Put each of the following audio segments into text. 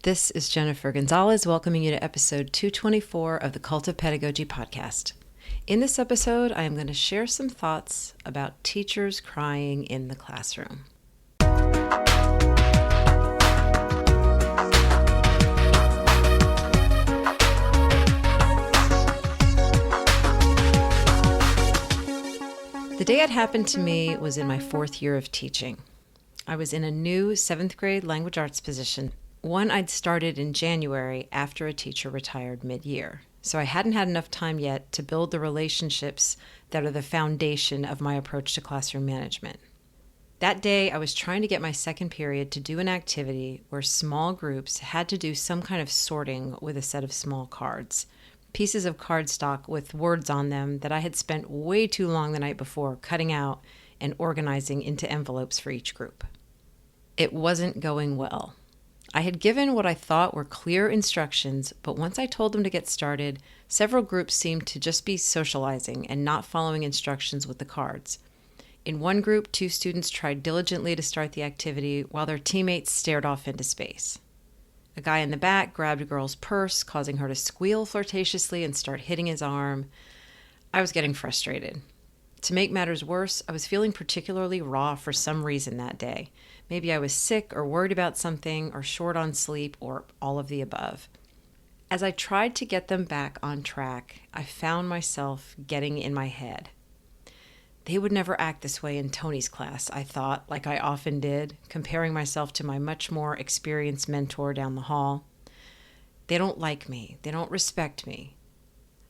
This is Jennifer Gonzalez welcoming you to episode 224 of the Cult of Pedagogy podcast. In this episode, I am going to share some thoughts about teachers crying in the classroom. The day it happened to me was in my fourth year of teaching. I was in a new 7th grade language arts position, one I'd started in January after a teacher retired mid-year. So I hadn't had enough time yet to build the relationships that are the foundation of my approach to classroom management. That day, I was trying to get my second period to do an activity where small groups had to do some kind of sorting with a set of small cards, pieces of cardstock with words on them that I had spent way too long the night before cutting out and organizing into envelopes for each group. It wasn't going well. I had given what I thought were clear instructions, but once I told them to get started, several groups seemed to just be socializing and not following instructions with the cards. In one group, 2 students tried diligently to start the activity while their teammates stared off into space. A guy in the back grabbed a girl's purse, causing her to squeal flirtatiously and start hitting his arm. I was getting frustrated. To make matters worse, I was feeling particularly raw for some reason that day. Maybe I was sick or worried about something or short on sleep or all of the above. As I tried to get them back on track, I found myself getting in my head. They would never act this way in Tony's class, I thought, like I often did, comparing myself to my much more experienced mentor down the hall. They don't like me. They don't respect me.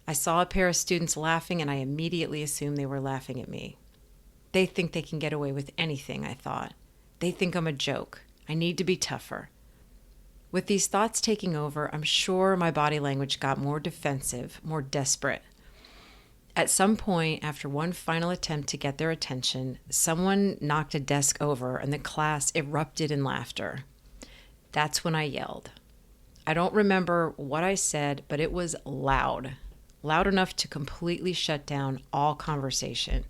I saw a pair of students laughing and I immediately assumed they were laughing at me. They think they can get away with anything, I thought. They think I'm a joke. I need to be tougher. With these thoughts taking over, I'm sure my body language got more defensive, more desperate. At some point, after one final attempt to get their attention, someone knocked a desk over and the class erupted in laughter. That's when I yelled. I don't remember what I said, but it was loud enough to completely shut down all conversation.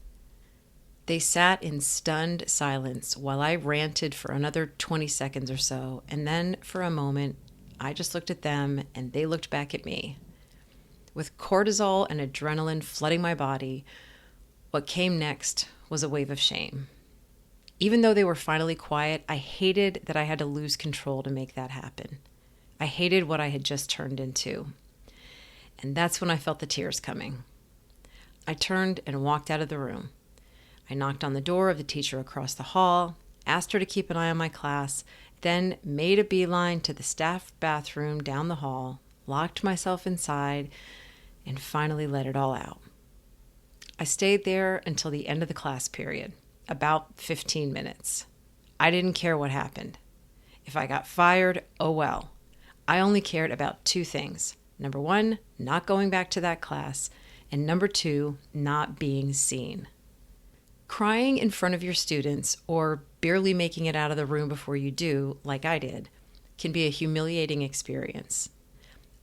They sat in stunned silence while I ranted for another 20 seconds or so, and then for a moment, I just looked at them and they looked back at me. With cortisol and adrenaline flooding my body, what came next was a wave of shame. Even though they were finally quiet, I hated that I had to lose control to make that happen. I hated what I had just turned into. And that's when I felt the tears coming. I turned and walked out of the room. I knocked on the door of the teacher across the hall, asked her to keep an eye on my class, then made a beeline to the staff bathroom down the hall, locked myself inside, and finally let it all out. I stayed there until the end of the class period, about 15 minutes. I didn't care what happened. If I got fired, oh well. I only cared about 2 things. Number 1, not going back to that class, and number 2, not being seen. Crying in front of your students, or barely making it out of the room before you do, like I did, can be a humiliating experience.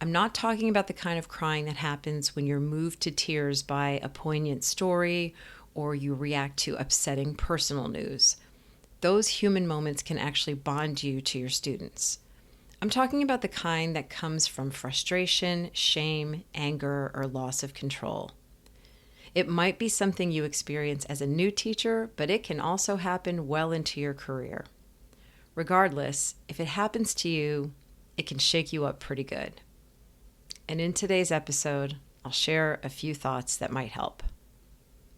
I'm not talking about the kind of crying that happens when you're moved to tears by a poignant story or you react to upsetting personal news. Those human moments can actually bond you to your students. I'm talking about the kind that comes from frustration, shame, anger, or loss of control. It might be something you experience as a new teacher, but it can also happen well into your career. Regardless, if it happens to you, it can shake you up pretty good. And in today's episode, I'll share a few thoughts that might help.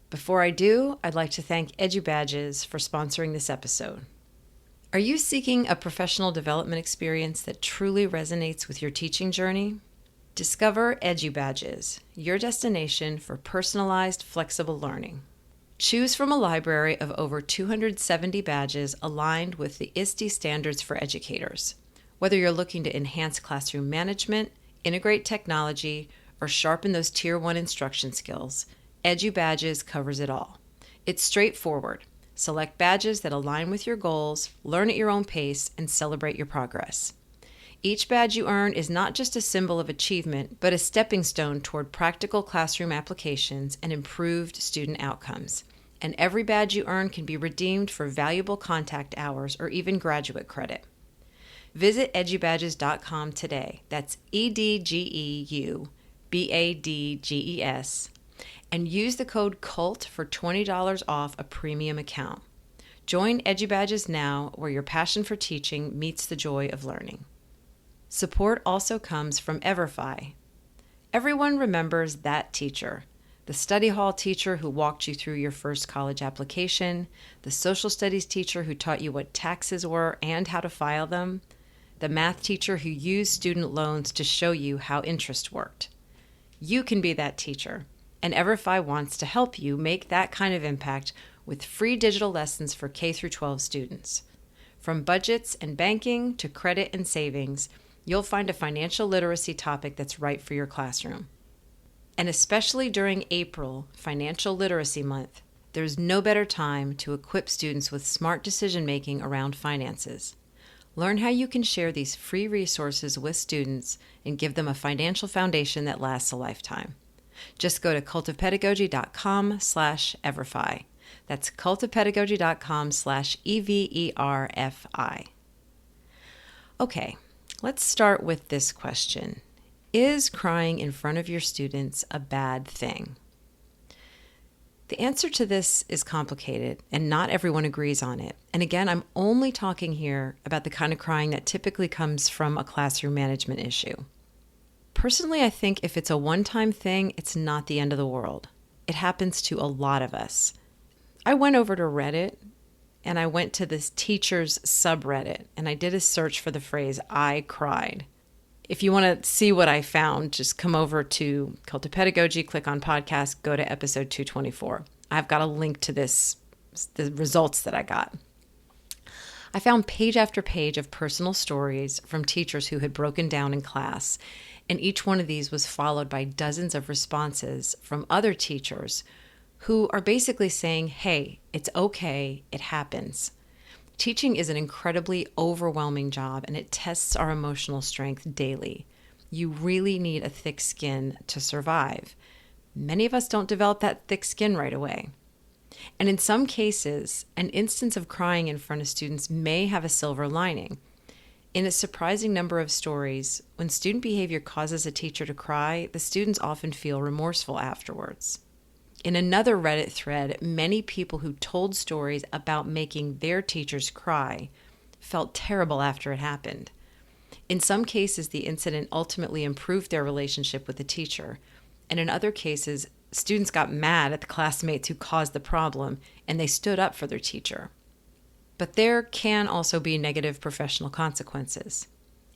Before I do, I'd like to thank EduBadges for sponsoring this episode. Are you seeking a professional development experience that truly resonates with your teaching journey? Discover EduBadges, your destination for personalized, flexible learning. Choose from a library of over 270 badges aligned with the ISTE standards for educators. Whether you're looking to enhance classroom management, integrate technology, or sharpen those Tier 1 instruction skills, EduBadges covers it all. It's straightforward. Select badges that align with your goals, learn at your own pace, and celebrate your progress. Each badge you earn is not just a symbol of achievement, but a stepping stone toward practical classroom applications and improved student outcomes. And every badge you earn can be redeemed for valuable contact hours or even graduate credit. Visit edubadges.com today. That's EDGEUBADGES. And use the code CULT for $20 off a premium account. Join EduBadges now, where your passion for teaching meets the joy of learning. Support also comes from EverFi. Everyone remembers that teacher. The study hall teacher who walked you through your first college application, the social studies teacher who taught you what taxes were and how to file them, the math teacher who used student loans to show you how interest worked. You can be that teacher, and EverFi wants to help you make that kind of impact with free digital lessons for K-12 students. From budgets and banking to credit and savings, you'll find a financial literacy topic that's right for your classroom. And especially during April, Financial Literacy Month, there's no better time to equip students with smart decision-making around finances. Learn how you can share these free resources with students and give them a financial foundation that lasts a lifetime. Just go to cultofpedagogy.com/everfi. That's cultofpedagogy.com/EVERFI. Okay, let's start with this question. Is crying in front of your students a bad thing? The answer to this is complicated, and not everyone agrees on it. And again, I'm only talking here about the kind of crying that typically comes from a classroom management issue. Personally, I think if it's a one-time thing, it's not the end of the world. It happens to a lot of us. I went over to Reddit, and I went to this teacher's subreddit, and I did a search for the phrase, "I cried." If you want to see what I found, just come over to Cult of Pedagogy, click on podcast, go to episode 224. I've got a link to the results that I got. I found page after page of personal stories from teachers who had broken down in class, and each one of these was followed by dozens of responses from other teachers who are basically saying, hey, it's okay, it happens. Teaching is an incredibly overwhelming job, and it tests our emotional strength daily. You really need a thick skin to survive. Many of us don't develop that thick skin right away. And in some cases, an instance of crying in front of students may have a silver lining. In a surprising number of stories, when student behavior causes a teacher to cry, the students often feel remorseful afterwards. In another Reddit thread, many people who told stories about making their teachers cry felt terrible after it happened. In some cases, the incident ultimately improved their relationship with the teacher, and in other cases, students got mad at the classmates who caused the problem, and they stood up for their teacher. But there can also be negative professional consequences.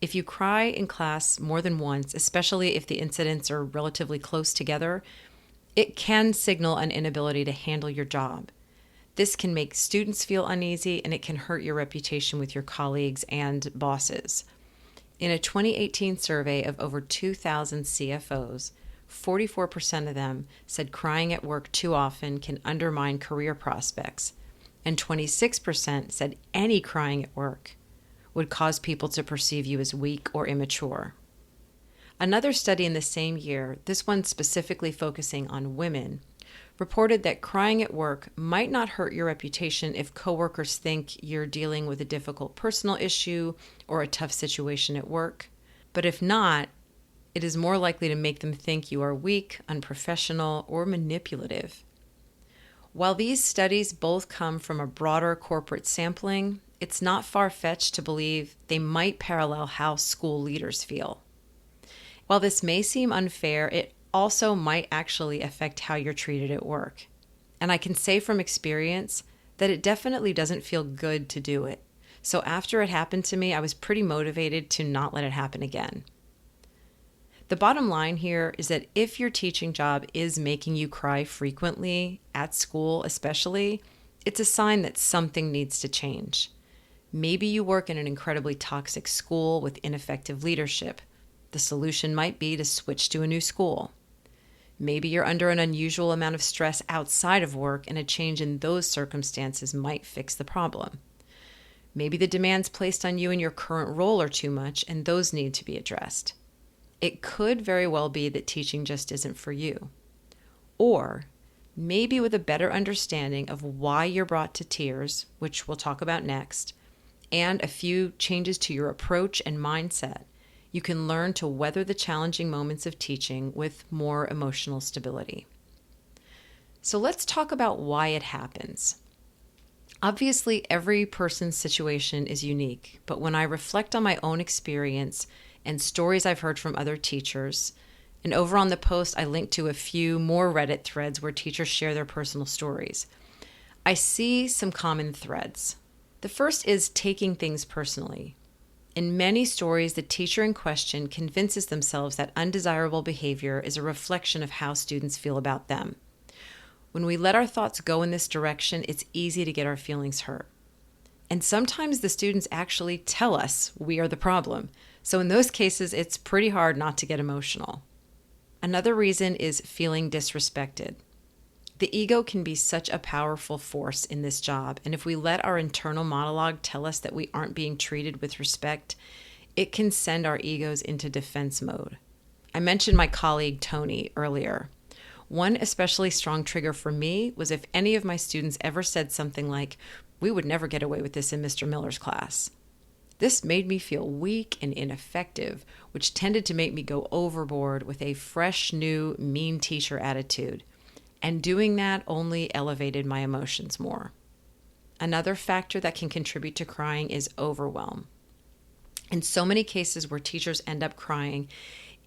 If you cry in class more than once, especially if the incidents are relatively close together, it can signal an inability to handle your job. This can make students feel uneasy, and it can hurt your reputation with your colleagues and bosses. In a 2018 survey of over 2,000 CFOs, 44% of them said crying at work too often can undermine career prospects, and 26% said any crying at work would cause people to perceive you as weak or immature. Another study in the same year, this one specifically focusing on women, reported that crying at work might not hurt your reputation if coworkers think you're dealing with a difficult personal issue or a tough situation at work. But if not, it is more likely to make them think you are weak, unprofessional, or manipulative. While these studies both come from a broader corporate sampling, it's not far-fetched to believe they might parallel how school leaders feel. While this may seem unfair, it also might actually affect how you're treated at work. And I can say from experience that it definitely doesn't feel good to do it. So after it happened to me, I was pretty motivated to not let it happen again. The bottom line here is that if your teaching job is making you cry frequently, at school especially, it's a sign that something needs to change. Maybe you work in an incredibly toxic school with ineffective leadership. The solution might be to switch to a new school. Maybe you're under an unusual amount of stress outside of work, and a change in those circumstances might fix the problem. Maybe the demands placed on you in your current role are too much, and those need to be addressed. It could very well be that teaching just isn't for you. Or maybe with a better understanding of why you're brought to tears, which we'll talk about next, and a few changes to your approach and mindset, you can learn to weather the challenging moments of teaching with more emotional stability. So let's talk about why it happens. Obviously, every person's situation is unique, but when I reflect on my own experience and stories I've heard from other teachers, and over on the post, I link to a few more Reddit threads where teachers share their personal stories, I see some common threads. The first is taking things personally. In many stories, the teacher in question convinces themselves that undesirable behavior is a reflection of how students feel about them. When we let our thoughts go in this direction, it's easy to get our feelings hurt. And sometimes the students actually tell us we are the problem. So in those cases, it's pretty hard not to get emotional. Another reason is feeling disrespected. The ego can be such a powerful force in this job, and if we let our internal monologue tell us that we aren't being treated with respect, it can send our egos into defense mode. I mentioned my colleague Tony earlier. One especially strong trigger for me was if any of my students ever said something like, "We would never get away with this in Mr. Miller's class." This made me feel weak and ineffective, which tended to make me go overboard with a fresh, new, mean teacher attitude. And doing that only elevated my emotions more. Another factor that can contribute to crying is overwhelm. In so many cases where teachers end up crying,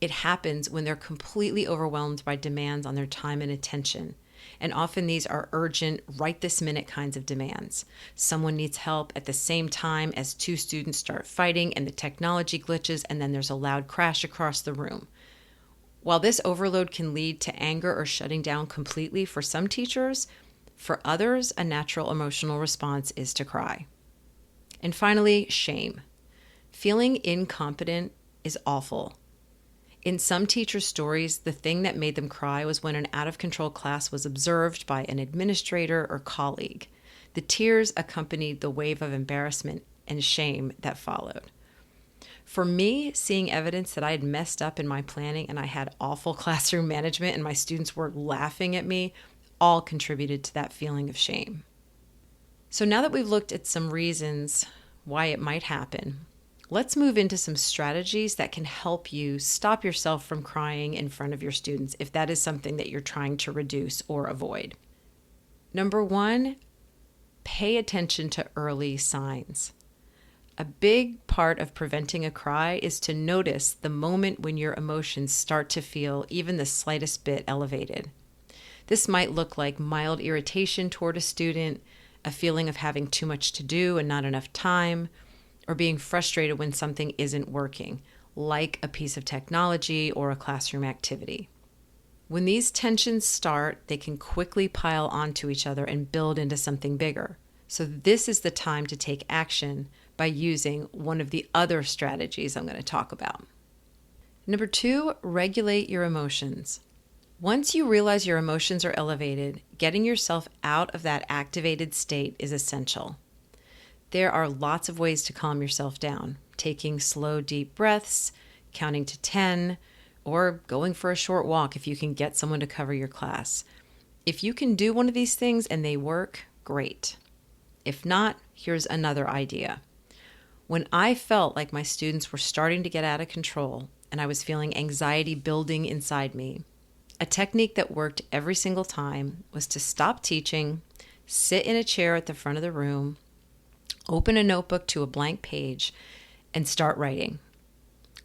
it happens when they're completely overwhelmed by demands on their time and attention. And often these are urgent, right this minute kinds of demands. Someone needs help at the same time as two students start fighting and the technology glitches, and then there's a loud crash across the room. While this overload can lead to anger or shutting down completely for some teachers, for others, a natural emotional response is to cry. And finally, shame. Feeling incompetent is awful. In some teachers' stories, the thing that made them cry was when an out-of-control class was observed by an administrator or colleague. The tears accompanied the wave of embarrassment and shame that followed. For me, seeing evidence that I had messed up in my planning and I had awful classroom management and my students were laughing at me, all contributed to that feeling of shame. So now that we've looked at some reasons why it might happen, let's move into some strategies that can help you stop yourself from crying in front of your students if that is something that you're trying to reduce or avoid. Number one, pay attention to early signs. A big part of preventing a cry is to notice the moment when your emotions start to feel even the slightest bit elevated. This might look like mild irritation toward a student, a feeling of having too much to do and not enough time, or being frustrated when something isn't working, like a piece of technology or a classroom activity. When these tensions start, they can quickly pile onto each other and build into something bigger. So this is the time to take action by using one of the other strategies I'm going to talk about. Number two, regulate your emotions. Once you realize your emotions are elevated, getting yourself out of that activated state is essential. There are lots of ways to calm yourself down, taking slow, deep breaths, counting to 10, or going for a short walk if you can get someone to cover your class. If you can do one of these things and they work, great. If not, here's another idea. When I felt like my students were starting to get out of control and I was feeling anxiety building inside me, a technique that worked every single time was to stop teaching, sit in a chair at the front of the room, open a notebook to a blank page, and start writing.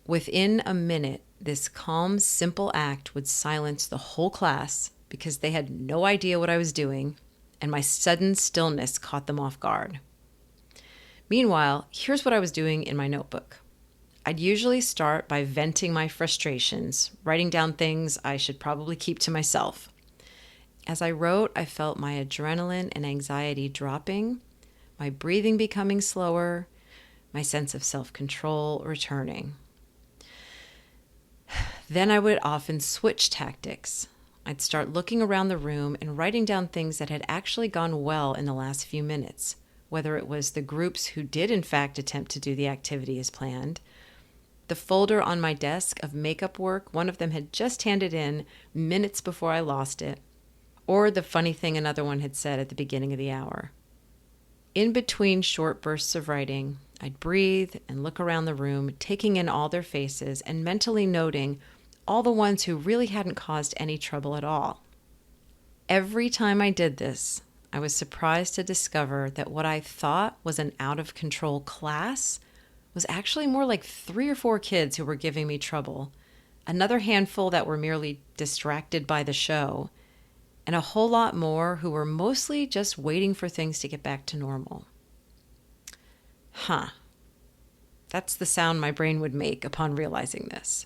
Within a minute, this calm, simple act would silence the whole class because they had no idea what I was doing, and my sudden stillness caught them off guard. Meanwhile, here's what I was doing in my notebook. I'd usually start by venting my frustrations, writing down things I should probably keep to myself. As I wrote, I felt my adrenaline and anxiety dropping, my breathing becoming slower, my sense of self-control returning. Then I would often switch tactics. I'd start looking around the room and writing down things that had actually gone well in the last few minutes, whether it was the groups who did in fact attempt to do the activity as planned, the folder on my desk of makeup work one of them had just handed in minutes before I lost it, or the funny thing another one had said at the beginning of the hour. In between short bursts of writing, I'd breathe and look around the room, taking in all their faces and mentally noting all the ones who really hadn't caused any trouble at all. Every time I did this, I was surprised to discover that what I thought was an out-of-control class was actually more like 3 or 4 kids who were giving me trouble, another handful that were merely distracted by the show, and a whole lot more who were mostly just waiting for things to get back to normal. That's the sound my brain would make upon realizing this.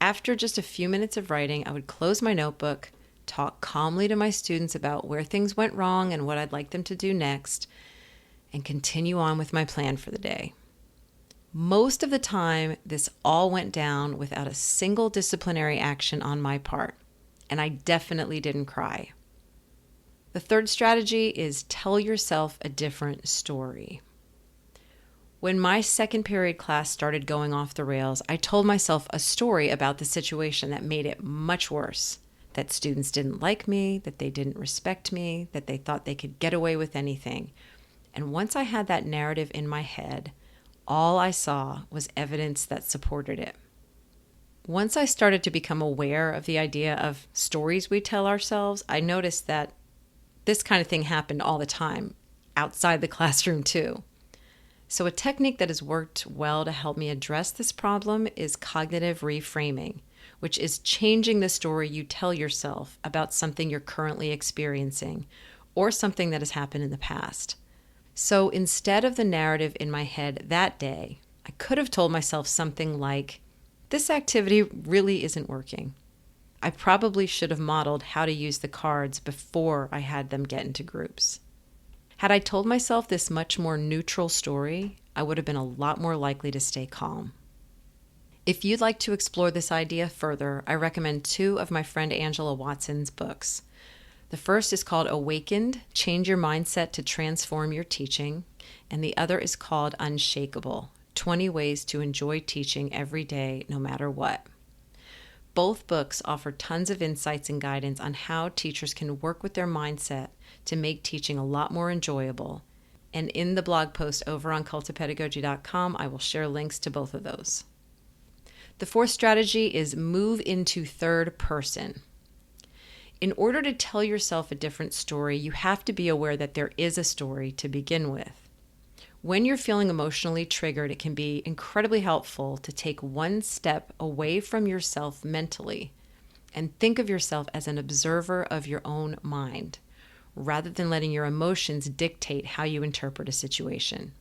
After just a few minutes of writing, I would close my notebook, talk calmly to my students about where things went wrong and what I'd like them to do next, and continue on with my plan for the day. Most of the time, this all went down without a single disciplinary action on my part, and I definitely didn't cry. The third strategy is tell yourself a different story. When my second period class started going off the rails, I told myself a story about the situation that made it much worse. That students didn't like me, that they didn't respect me, that they thought they could get away with anything. And once I had that narrative in my head, all I saw was evidence that supported it. Once I started to become aware of the idea of stories we tell ourselves, I noticed that this kind of thing happened all the time, outside the classroom too. So a technique that has worked well to help me address this problem is cognitive reframing, which is changing the story you tell yourself about something you're currently experiencing or something that has happened in the past. So instead of the narrative in my head that day, I could have told myself something like, this activity really isn't working. I probably should have modeled how to use the cards before I had them get into groups. Had I told myself this much more neutral story, I would have been a lot more likely to stay calm. If you'd like to explore this idea further, I recommend 2 of my friend Angela Watson's books. The first is called Awakened: Change Your Mindset to Transform Your Teaching, and the other is called Unshakable: 20 Ways to Enjoy Teaching Every Day, No Matter What. Both books offer tons of insights and guidance on how teachers can work with their mindset to make teaching a lot more enjoyable. And in the blog post over on cultofpedagogy.com, I will share links to both of those. The fourth strategy is move into third person. In order to tell yourself a different story, you have to be aware that there is a story to begin with. When you're feeling emotionally triggered, it can be incredibly helpful to take one step away from yourself mentally and think of yourself as an observer of your own mind, rather than letting your emotions dictate how you interpret a situation.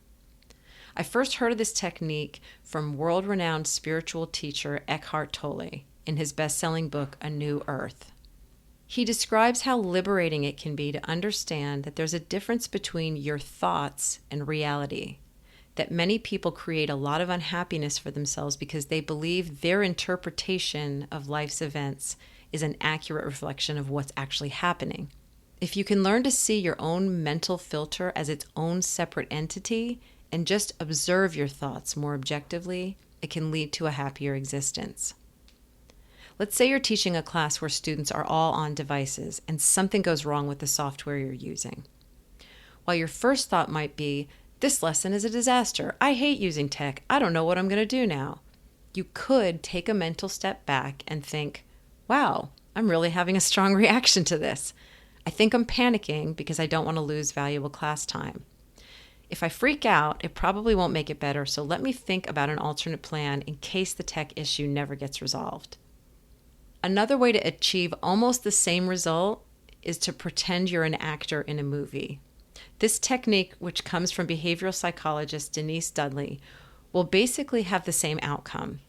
I first heard of this technique from world-renowned spiritual teacher Eckhart Tolle in his best-selling book, A New Earth. He describes how liberating it can be to understand that there's a difference between your thoughts and reality, that many people create a lot of unhappiness for themselves because they believe their interpretation of life's events is an accurate reflection of what's actually happening. If you can learn to see your own mental filter as its own separate entity and just observe your thoughts more objectively, it can lead to a happier existence. Let's say you're teaching a class where students are all on devices and something goes wrong with the software you're using. While your first thought might be, this lesson is a disaster. I hate using tech. I don't know what I'm going to do now. You could take a mental step back and think, wow, I'm really having a strong reaction to this. I think I'm panicking because I don't want to lose valuable class time. If I freak out, it probably won't make it better, so let me think about an alternate plan in case the tech issue never gets resolved. Another way to achieve almost the same result is to pretend you're an actor in a movie. This technique, which comes from behavioral psychologist Denise Dudley, will basically have the same outcome,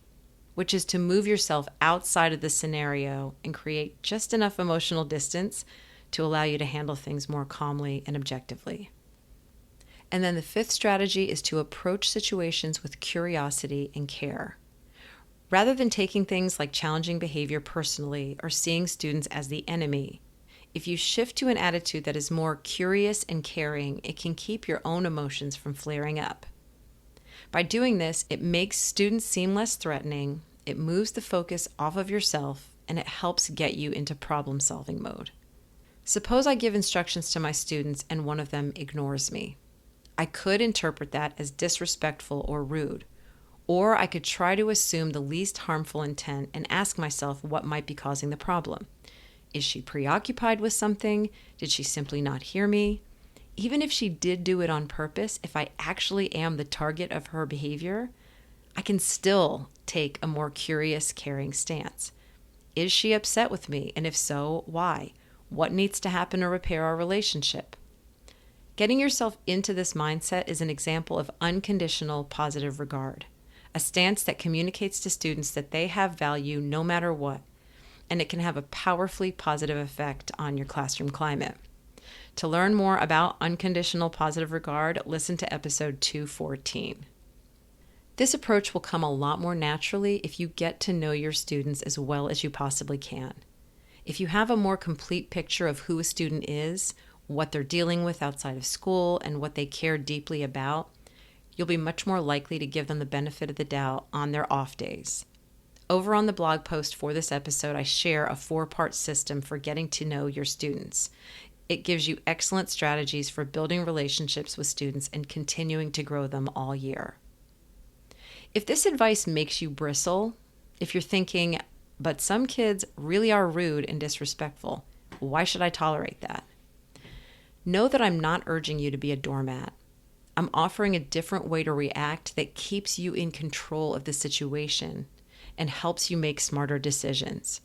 which is to move yourself outside of the scenario and create just enough emotional distance to allow you to handle things more calmly and objectively. And then the fifth strategy is to approach situations with curiosity and care. Rather than taking things like challenging behavior personally or seeing students as the enemy, if you shift to an attitude that is more curious and caring, it can keep your own emotions from flaring up. By doing this, it makes students seem less threatening, it moves the focus off of yourself, and it helps get you into problem-solving mode. Suppose I give instructions to my students and one of them ignores me. I could interpret that as disrespectful or rude, or I could try to assume the least harmful intent and ask myself what might be causing the problem. Is she preoccupied with something? Did she simply not hear me? Even if she did do it on purpose, if I actually am the target of her behavior, I can still take a more curious, caring stance. Is she upset with me? And if so, why? What needs to happen to repair our relationship? Getting yourself into this mindset is an example of unconditional positive regard, a stance that communicates to students that they have value no matter what, and it can have a powerfully positive effect on your classroom climate. To learn more about unconditional positive regard, listen to episode 214. This approach will come a lot more naturally if you get to know your students as well as you possibly can. If you have a more complete picture of who a student is, what they're dealing with outside of school, and what they care deeply about, you'll be much more likely to give them the benefit of the doubt on their off days. Over on the blog post for this episode, I share a 4-part system for getting to know your students. It gives you excellent strategies for building relationships with students and continuing to grow them all year. If this advice makes you bristle, if you're thinking, but some kids really are rude and disrespectful, why should I tolerate that? Know that I'm not urging you to be a doormat. I'm offering a different way to react that keeps you in control of the situation and helps you make smarter decisions.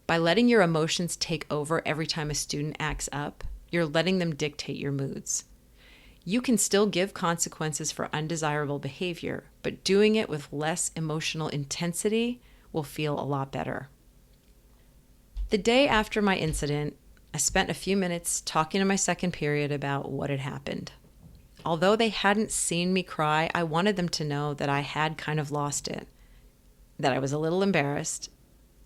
By letting your emotions take over every time a student acts up, you're letting them dictate your moods. You can still give consequences for undesirable behavior, but doing it with less emotional intensity will feel a lot better. The day after my incident, I spent a few minutes talking to my second period about what had happened. Although they hadn't seen me cry, I wanted them to know that I had kind of lost it, that I was a little embarrassed,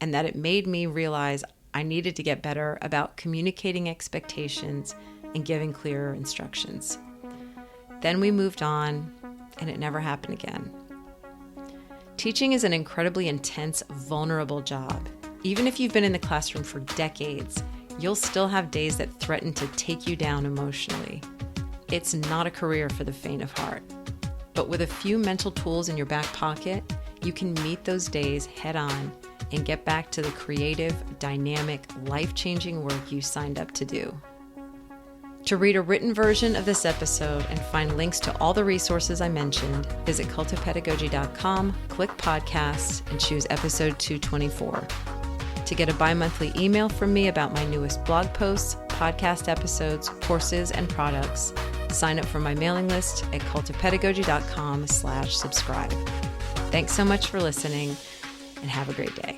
and that it made me realize I needed to get better about communicating expectations and giving clearer instructions. Then we moved on, and it never happened again. Teaching is an incredibly intense, vulnerable job. Even if you've been in the classroom for decades, you'll still have days that threaten to take you down emotionally. It's not a career for the faint of heart. But with a few mental tools in your back pocket, you can meet those days head on and get back to the creative, dynamic, life-changing work you signed up to do. To read a written version of this episode and find links to all the resources I mentioned, visit cultofpedagogy.com, click podcasts, and choose episode 224. To get a bi-monthly email from me about my newest blog posts, podcast episodes, courses, and products, sign up for my mailing list at cultofpedagogy.com/subscribe. Thanks so much for listening, and have a great day.